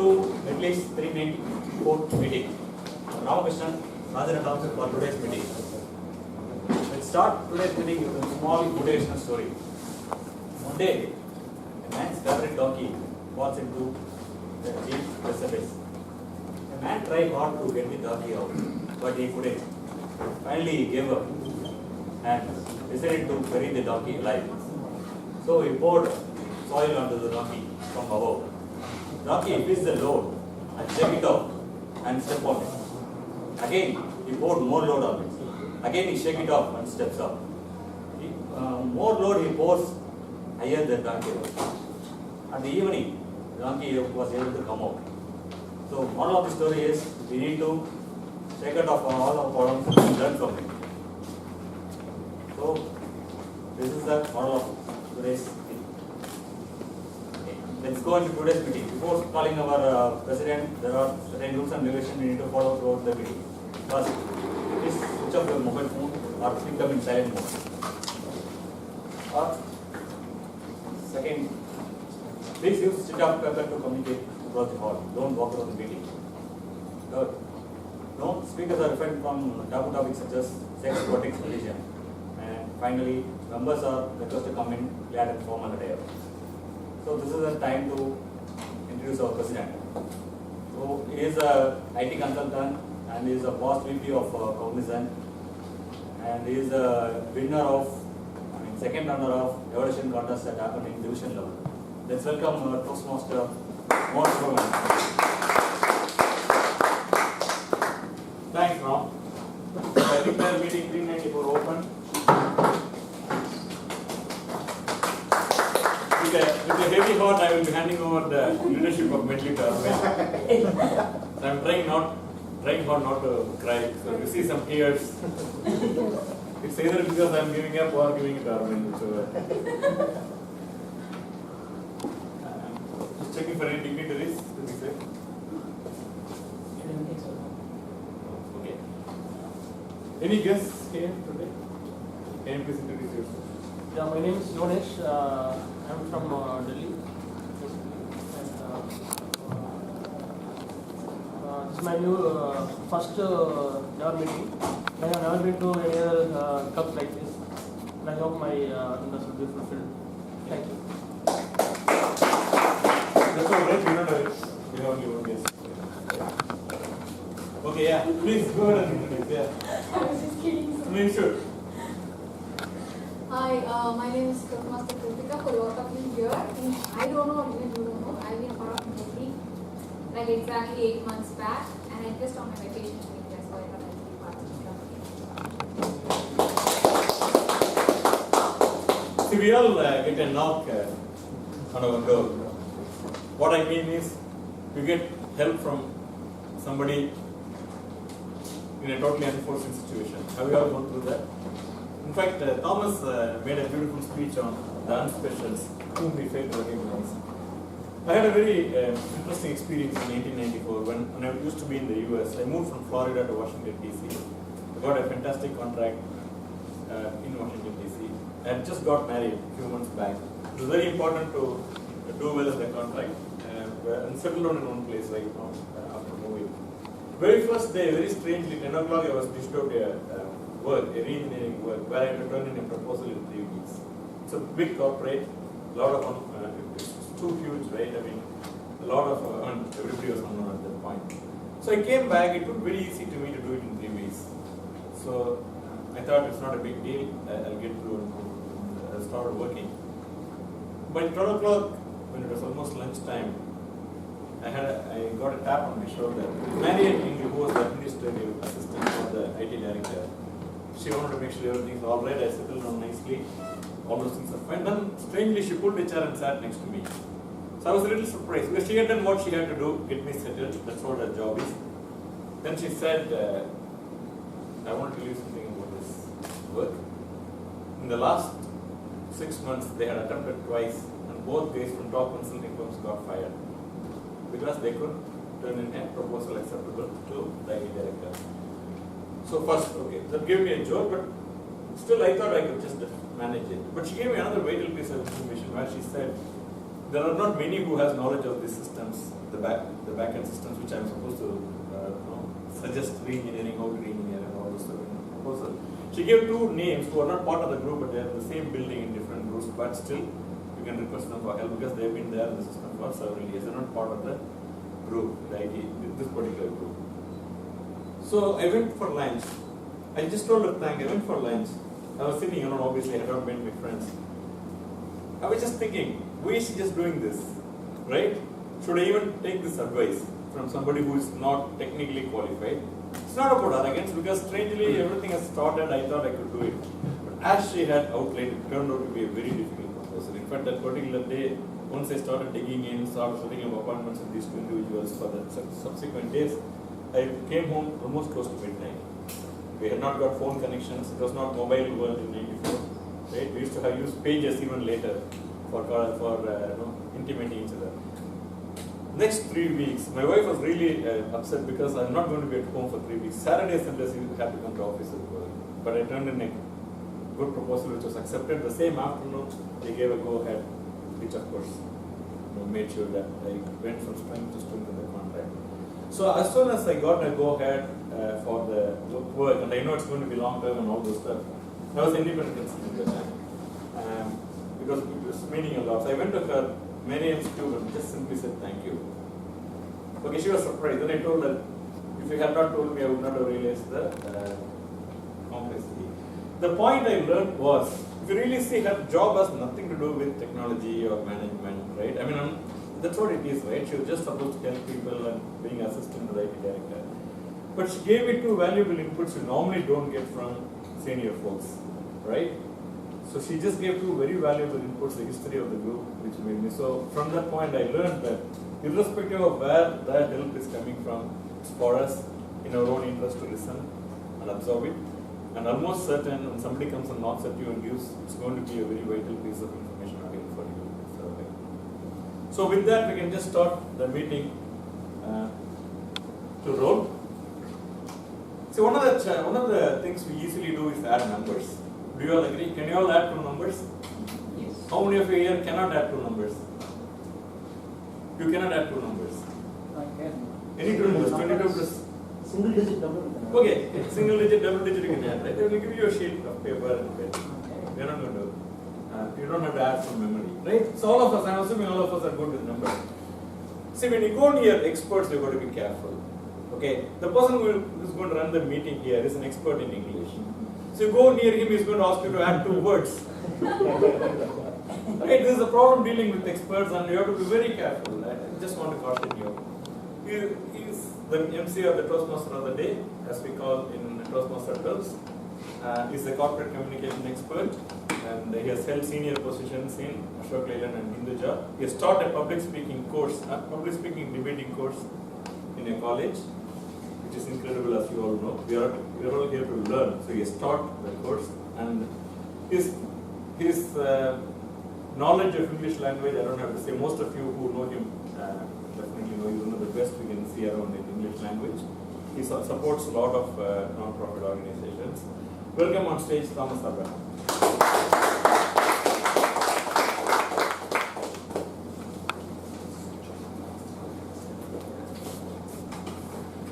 to at least 394 meeting. Ramakrishnan, Rajan and Thompson for today's meeting. Let's start today's meeting with a small motivational story. One day, a man's favorite donkey falls into the deep precipice. The man tried hard to get the donkey out, but he couldn't. Finally, he gave up and decided to bury the donkey alive. So he poured soil onto the donkey from above. The donkey feels the load and shake it off and step on it. Again, he poured more load on it. Again, he shake it off and steps up. More load he pours higher than the donkey was. At the evening, the donkey was able to come out. So, moral of the story is we need to shake it off all our problems and learn from it. So, this is the moral of today's meeting. Okay. Let's go into today's meeting. Before calling our president, there are certain rules and regulations we need to follow throughout the meeting. First, please switch off your mobile phone or speak them in silent mode. Second, please use sit-up paper to communicate across the hall. Don't walk around the meeting. Third, no speakers are referred from taboo topics such as sex, politics, religion. And finally, members are requested to come in glad and formal attire. So this is the time to introduce our president. So he is a IT consultant and he is a past VP of Cognizant, and he is a winner of, second runner of evaluation contest that happened in division level. Let's welcome Toastmaster Mohit Roman. Thanks, Ram. I declare meeting 394 open. With a heavy heart, I will be handing over the leadership of Medley to Arvind. So I am trying hard not to cry. So if you see some tears, it's either because I am giving up or giving it to Arvind. So, just checking for any dignitaries. Let me say. Okay. Any guests here today? Can you please introduce yourself? Yeah, my name is Yonesh. I'm from Delhi. And, this is my new first ever meeting. I have never been to any other clubs like this. And I hope my attendance will be fulfilled. Thank you. That's all right. You don't have it. You have only one guest. Okay, yeah. Please go ahead and introduce. Yeah. I was just kidding. I mean, sure. Hi, my name is Toastmaster Kritika. For a lot of you here, I don't know, even you don't know, I've been a part of Medley like exactly 8 months back, and I just on my vacation week, that's why I thought I'd be part of the club. See, we all get a knock on our door. What I mean is, you get help from somebody in a totally unforeseen situation. Have you all gone through that? In fact, Thomas made a beautiful speech on the unspecials, whom we fail to recognize. I had a very interesting experience in 1994 when I used to be in the US. I moved from Florida to Washington, D.C. I got a fantastic contract in Washington, D.C. I had just got married a few months back. It was very important to do well in the contract and settle down in one place right now after moving. Very first day, very strangely, 10 o'clock I was dished out a re-engineering work, where I had to turn in a proposal in 3 weeks. It's a big corporate, a lot of it's too huge, right? I mean, a lot of everybody was unknown at that point. So I came back. It was very easy to me to do it in 3 weeks. So I thought it's not a big deal. I'll get through and I started working. By 12 o'clock, when it was almost lunchtime, I got a tap on my shoulder. Marian Ingle, who was the administrative assistant for the IT director, she wanted to make sure everything's all right. I settled down nicely. All those things are fine. Then, strangely, she pulled a chair and sat next to me. So I was a little surprised because she had done what she had to do, get me settled. That's what her job is. Then she said, I want to tell you something about this work. In the last 6 months, they had attempted twice, and both guys from top consulting firms got fired because they couldn't turn in a proposal acceptable to the IT director. So first, okay, that gave me a joke, but still I thought I could just manage it. But she gave me another vital piece of information where she said, there are not many who has knowledge of these systems, the back-end systems which I'm supposed to suggest re-engineering, how to re-engineer and all this stuff in the proposal. She gave two names who are not part of the group, but they are in the same building in different groups, but still you can request them for help because they have been there in the system for several years. They are not part of the group, the IT, this particular group. So I went for lunch. I just told her thank. I went for lunch. I was sitting alone, obviously I had not been with friends. I was just thinking, why is she just doing this, right? Should I even take this advice from somebody who is not technically qualified? It's not about arrogance because strangely everything has started, I thought I could do it. But as she had outlined, it turned out to be a very difficult proposal. In fact, that particular day, once I started digging in, started setting up appointments with these two individuals for the subsequent days, I came home almost close to midnight. We had not got phone connections, it was not mobile world in '94. Right? We used to have used pages even later for intimating each other. Next 3 weeks, my wife was really upset because I'm not going to be at home for 3 weeks. Saturdays, Sundays, you have to come to office at work. But I turned in a good proposal which was accepted. The same afternoon, they gave a go-ahead, which of course made sure that I went from strength to strength in the contract. So as soon as I got a go-ahead for the work, and I know it's going to be long-term and all those stuff, I was independent at the time. Because it was meaning a lot. So I went to her Mariam's cube and just simply said thank you. Okay, she was surprised. Then I told her, if you had not told me, I would not have realized the complexity. The point I learned was, if you really see, her job has nothing to do with technology or management, right? I mean, that's what it is, right? She was just supposed to help people and being assistant to the IT director. But she gave me two valuable inputs you normally don't get from senior folks, right? So she just gave two very valuable inputs, the history of the group, which made me. So from that point, I learned that irrespective of where that help is coming from, it's for us in our own interest to listen and absorb it. And almost certain when somebody comes and knocks at you and gives, it's going to be a very vital piece of information again for you. So with that, we can just start the meeting to roll. So one of the things we easily do is add numbers. Do you all agree? Can you all add two numbers? Yes. How many of you here cannot add two numbers? You cannot add two numbers. I can. Any two numbers? 22 plus. Single digit double. Okay, single digit, double digit you can add, right? They will give you a sheet of paper and pen. We are not going to. You don't have to add from memory, right? So all of us, I am assuming all of us are good with numbers. See, when you go near experts, you have got to be careful. Okay, the person who is going to run the meeting here is an expert in English. So you go near him, he's going to ask you to add two words. Right? This is a problem dealing with experts, and you have to be very careful. I just want to caution you. He is the MC or the Toastmaster of the day, as we call in Toastmaster circles. He's a corporate communication expert, and he has held senior positions in Ashok Leyland and Hinduja. He has taught a public speaking course, public speaking debating course in a college, which is incredible, as you all know. We are all here to learn. So he has taught the course, and his knowledge of English language, I don't have to say, most of you who know him definitely know he's one of the best we can see around in English language. He supports a lot of non-profit organizations. Welcome on stage, Thomas Abraham.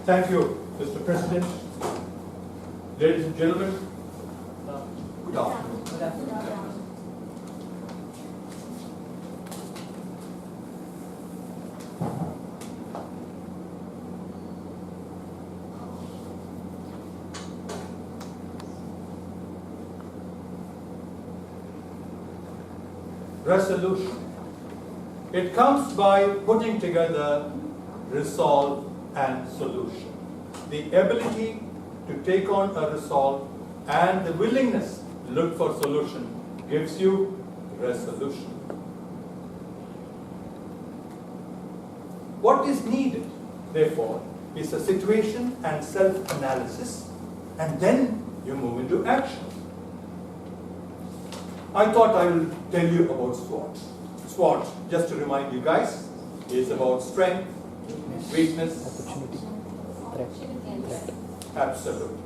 Thank you, Mr. President. Ladies and gentlemen, good afternoon. Resolution. It comes by putting together resolve and solution. The ability to take on a resolve and the willingness to look for solution gives you resolution. What is needed, therefore, is a situation and self-analysis, and then you move into action. I thought I will tell you about SWOT. SWOT, just to remind you guys, is about strength, weakness, absolutely.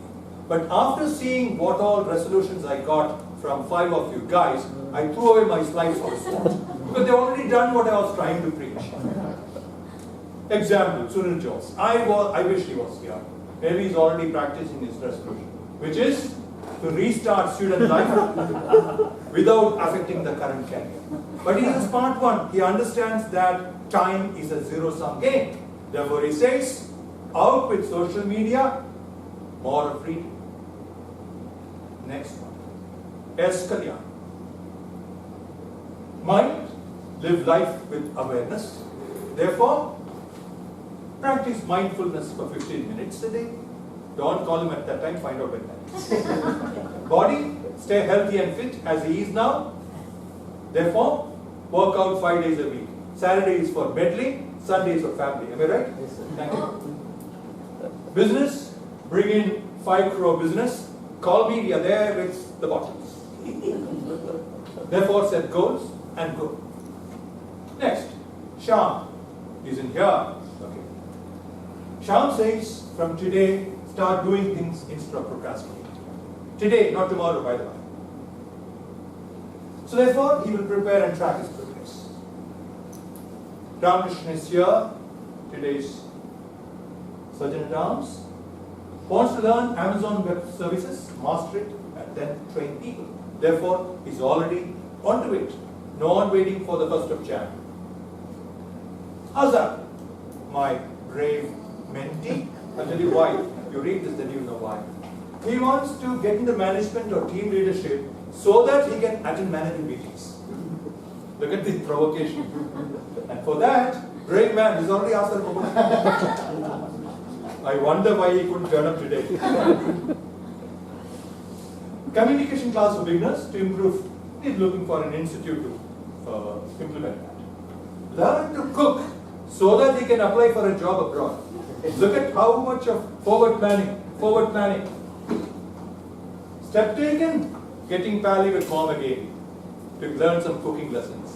But after seeing what all resolutions I got from 5 of you guys, I threw away my slides for SWOT. Because they've already done what I was trying to preach. Example, Sunil Jose. I wish he was here. Maybe he's already practicing his resolution, which is to restart student life without affecting the current career. But he is a smart one. He understands that time is a zero-sum game. Therefore, he says, out with social media, more of freedom. Next one. S. Kalyan. Mind, live life with awareness. Therefore, practice mindfulness for 15 minutes a day. Don't call him at that time, find out when that is. Body, stay healthy and fit as he is now. Therefore, work out 5 days a week. Saturday is for meddling, Sunday is for family. Am I right? Yes, sir. Thank you. Business, bring in 5 crore business. Call me, we are there with the bottles. Therefore, set goals and go. Next, Shyam is in here. Okay. Shyam says, from today, start doing things instead of procrastinating. Today, not tomorrow, by the way. So therefore, he will prepare and track his progress. Ramakrishna is here. Today's Surgeon at Arms. Wants to learn Amazon Web Services, master it, and then train people. Therefore, he's already onto it. No one waiting for the 1st of Jan. Azad, my brave mentee. I'll tell you why. You read this, then you know why. He wants to get into management or team leadership so that he can attend management meetings. Look at the provocation. And for that, brave man, he's already asked for promotion. I wonder why he couldn't turn up today. Communication class for beginners to improve. He's looking for an institute to implement that. Learn to cook so that he can apply for a job abroad. Look at how much of forward planning. Step taken, getting pally with mom again to learn some cooking lessons.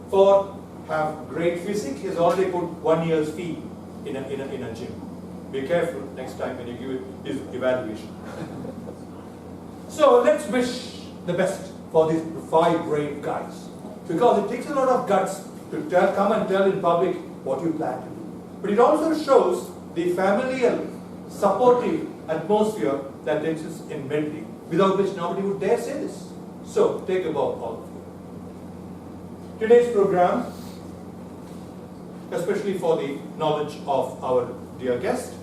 For have great physique, he's already put 1 year's fee in a gym. Be careful next time when you give it his evaluation. So let's wish the best for these 5 brave guys. Because it takes a lot of guts to come and tell in public what you plan to do. But it also shows the familial, supportive atmosphere that exists in mentoring, without which nobody would dare say this. So, take a bow, all of you. Today's program, especially for the knowledge of our dear guest,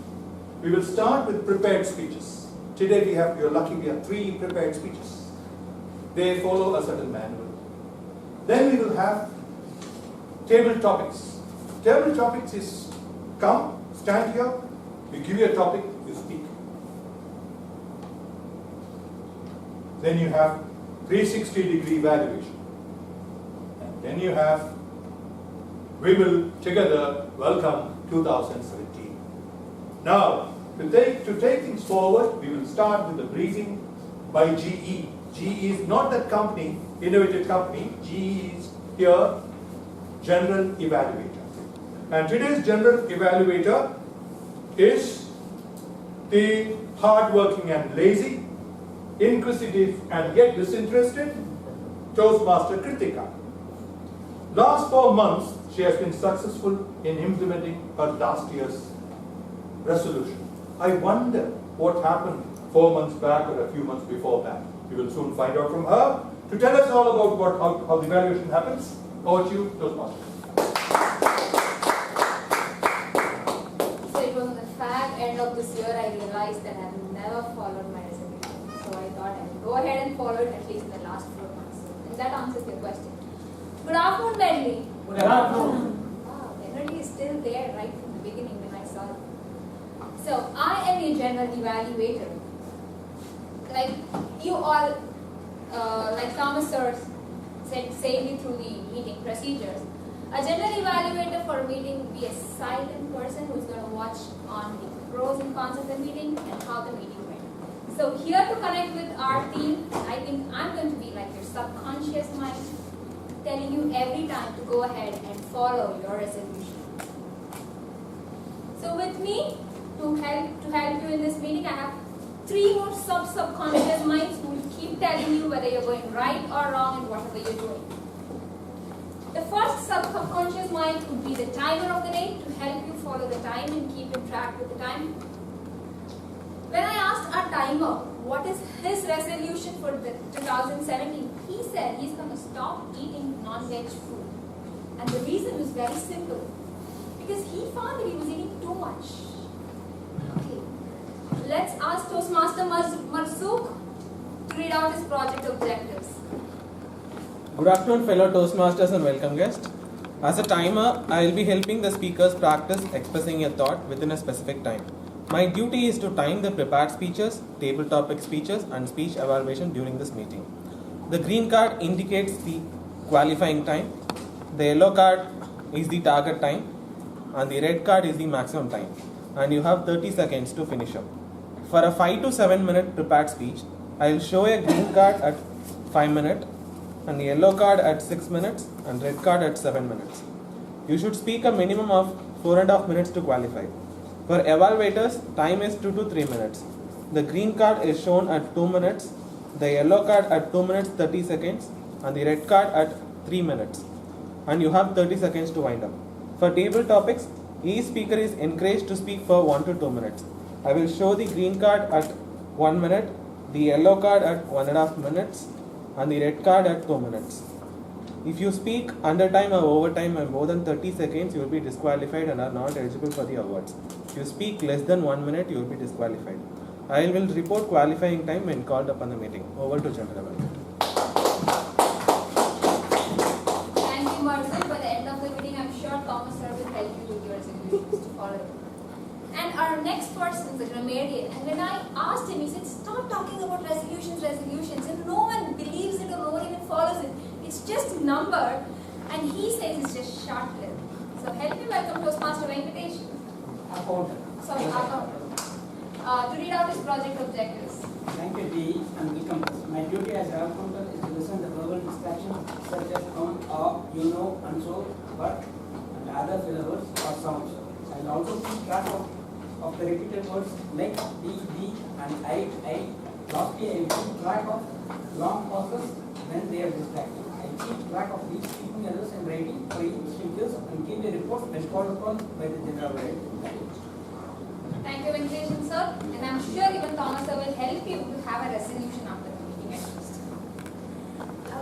we will start with prepared speeches. Today you're lucky we have 3 prepared speeches. They follow a certain manual. Then we will have table topics. Table topics is come, stand here, we give you a topic, you speak. Then you have 360-degree evaluation. And then you have, we will together welcome 2017. Now, to take things forward, we will start with the briefing by GE. GE is not that company, innovative company. GE is here, General Evaluator. And today's General Evaluator is the hardworking and lazy, inquisitive and yet disinterested Toastmaster Kritika. Last 4 months, she has been successful in implementing her last year's resolution. I wonder what happened 4 months back or a few months before that. We will soon find out from her to tell us all about how the evaluation happens. Over to you, Toastmaster. So it was on the fag end of this year I realized that I have never followed my resolution. So I thought I would go ahead and follow it at least in the last 4 months. And that answers your question. Good afternoon, Bentley. Good afternoon. Wow, the energy is still there right from the beginning when I saw it. So I am a general evaluator. Like you all, like Thomas Sir said me through the meeting procedures. A general evaluator for a meeting will be a silent person who's going to watch on the pros and cons of the meeting and how the meeting went. So here to connect with our team, I think I'm going to be like your subconscious mind, telling you every time to go ahead and follow your resolution. So with me, to help you in this meeting, I have 3 more subconscious minds who will keep telling you whether you're going right or wrong in whatever you're doing. The first subconscious mind would be the timer of the day to help you follow the time and keep in track with the time. When I asked our timer what is his resolution for the 2017, he said he's going to stop eating non-veg food. And the reason was very simple. Because he found that he was eating too much. Okay. Let's ask Toastmaster Marzouk to read out his project objectives. Good afternoon, fellow Toastmasters and welcome guests. As a timer, I will be helping the speakers practice expressing a thought within a specific time. My duty is to time the prepared speeches, table topic speeches, and speech evaluation during this meeting. The green card indicates the qualifying time, the yellow card is the target time, and the red card is the maximum time. And you have 30 seconds to finish up. For a 5 to 7 minute prepared speech, I will show a green card at 5 minutes, and a yellow card at 6 minutes, and red card at 7 minutes. You should speak a minimum of 4.5 minutes to qualify. For evaluators, time is 2 to 3 minutes. The green card is shown at 2 minutes, the yellow card at 2 minutes 30 seconds, and the red card at 3 minutes. And you have 30 seconds to wind up. For table topics, each speaker is encouraged to speak for 1 to 2 minutes. I will show the green card at 1 minute, the yellow card at 1.5 minutes, and the red card at 2 minutes. If you speak under time or over time by more than 30 seconds, you will be disqualified and are not eligible for the awards. If you speak less than 1 minute, you will be disqualified. I will report qualifying time when called upon the meeting. Over to General. Thank you, Marcel. By the end of the meeting, I'm sure Thomas sir will help you with your resolutions to follow it. And our next person is a grammarian. And when I asked him, he said, stop talking about resolutions. And no one believes it or no one even follows it. It's just a number. And he says it's just short-lived. So help me welcome Toastmaster Venkatesh. Sorry, to read out his project objectives. Thank you, Dee, and welcome. My duty as a accountant is to listen to verbal distractions such as on, you know, and so, but, and other syllables or sounds. I will also keep track of the repeated words like the, and I. Lastly, I will keep track of long pauses when they are distracted. I keep track of each speaking errors and writing for each speakers and give a report when called upon by the general director. Thank you, Venkatesh sir. And I'm sure even Thomas sir will help you to have a resolution after the meeting at least.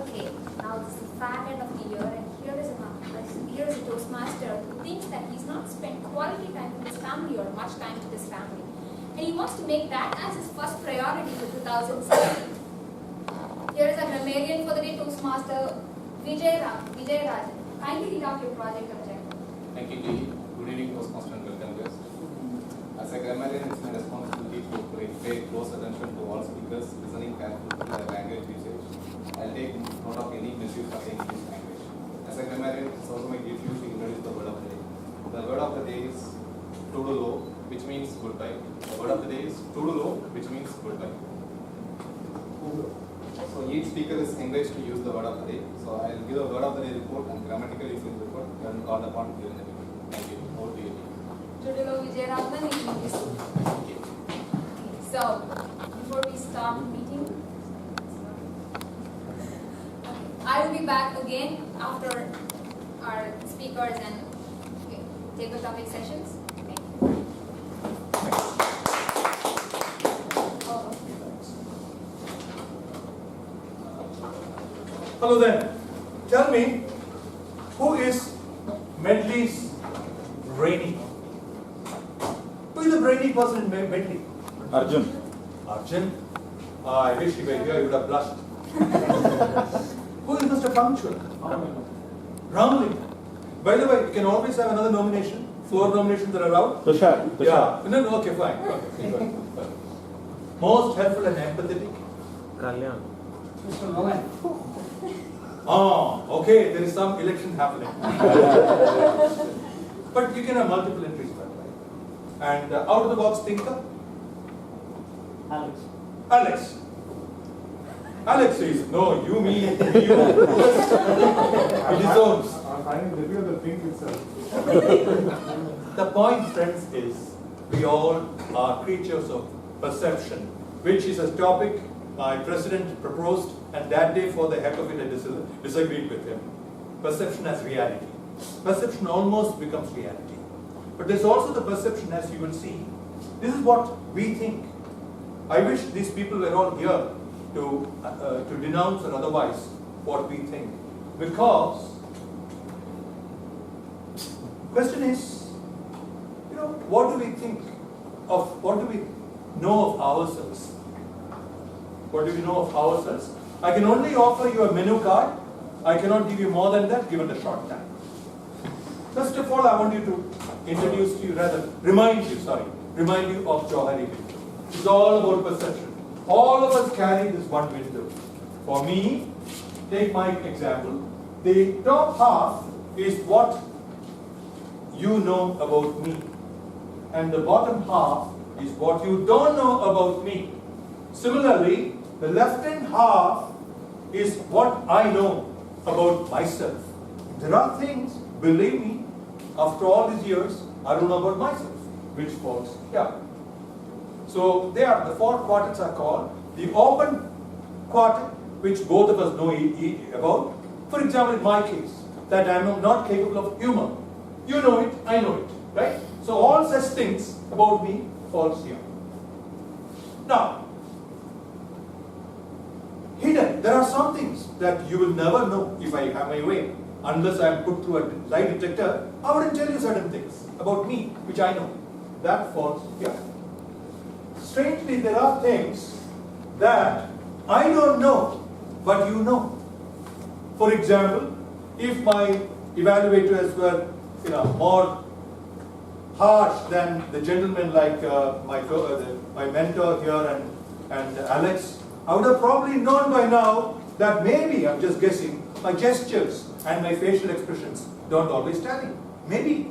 Okay, now this is the fag end of the year, and here is a Toastmaster who thinks that he's not spent quality time with his family or much time with his family. And he wants to make that as his first priority for 2017. Here is a grammarian for the day, Toastmaster Vijay Rajan. Kindly read out your project objective. Thank you, Dee. Good evening, Toastmaster, and welcome guests. As a grammarian, it's my responsibility to pay close attention to all speakers, listening carefully to their language usage. I'll take note of any misuse of the English language. As a grammarian, it's also my duty to introduce the word of the day. The word of the day is toodaloo, which means goodbye. The word of the day is toodaloo, which means goodbye. So each speaker is encouraged to use the word of the day. So I'll give a word of the day report and grammatical usage report when called upon during the meeting. Thank you. Over to you. Toodaloo Vijay Rajan in English. Thank you. So, before we start the meeting, I will be back again after our speakers and table topic sessions. Thank you. Hello there. Tell me, who is Medley's brainy? Who is the brainy person in Medley? Arjun. Arjun? I wish he were here, he would have blushed. Who is Mr. Punctual? Ramli. By the way, you can always have another nomination. 4 nominations are allowed. Tushar. Yeah. No, okay, fine. Okay, good. Most helpful and empathetic. Kalyan. Mr. Mohan. Oh, okay, there is some election happening. But you can have multiple entries, right? And out of the box thinker? Alex. Alex. Alex says, no, you mean you. It is own. The point, friends, is we all are creatures of perception, which is a topic my president proposed, and that day for the heck of it I disagreed with him. Perception as reality. Perception almost becomes reality. But there's also the perception, as you will see. This is what we think. I wish these people were all here to denounce or otherwise what we think. Because question is, what do we think of, what do we know of ourselves? What do we know of ourselves? I can only offer you a menu card. I cannot give you more than that given the short time. First of all, I want you to introduce to you, remind you of Johari window. It's all about perception. All of us carry this one window. For me, take my example. The top half is what you know about me. And the bottom half is what you don't know about me. Similarly, the left-hand half is what I know about myself. There are things, believe me, after all these years, I don't know about myself, which falls here. So there, the four quadrants are called the open quadrant, which both of us know about. For example, in my case, that I am not capable of humor. You know it, I know it, right? So all such things about me falls here. Now, hidden, there are some things that you will never know if I have my way. Unless I am put through a lie detector, I wouldn't tell you certain things about me, which I know. That falls here. Strangely, there are things that I don't know, but you know. For example, if my evaluators were more harsh than the gentleman like my mentor here and Alex, I would have probably known by now that maybe, I'm just guessing, my gestures and my facial expressions don't always tally. Maybe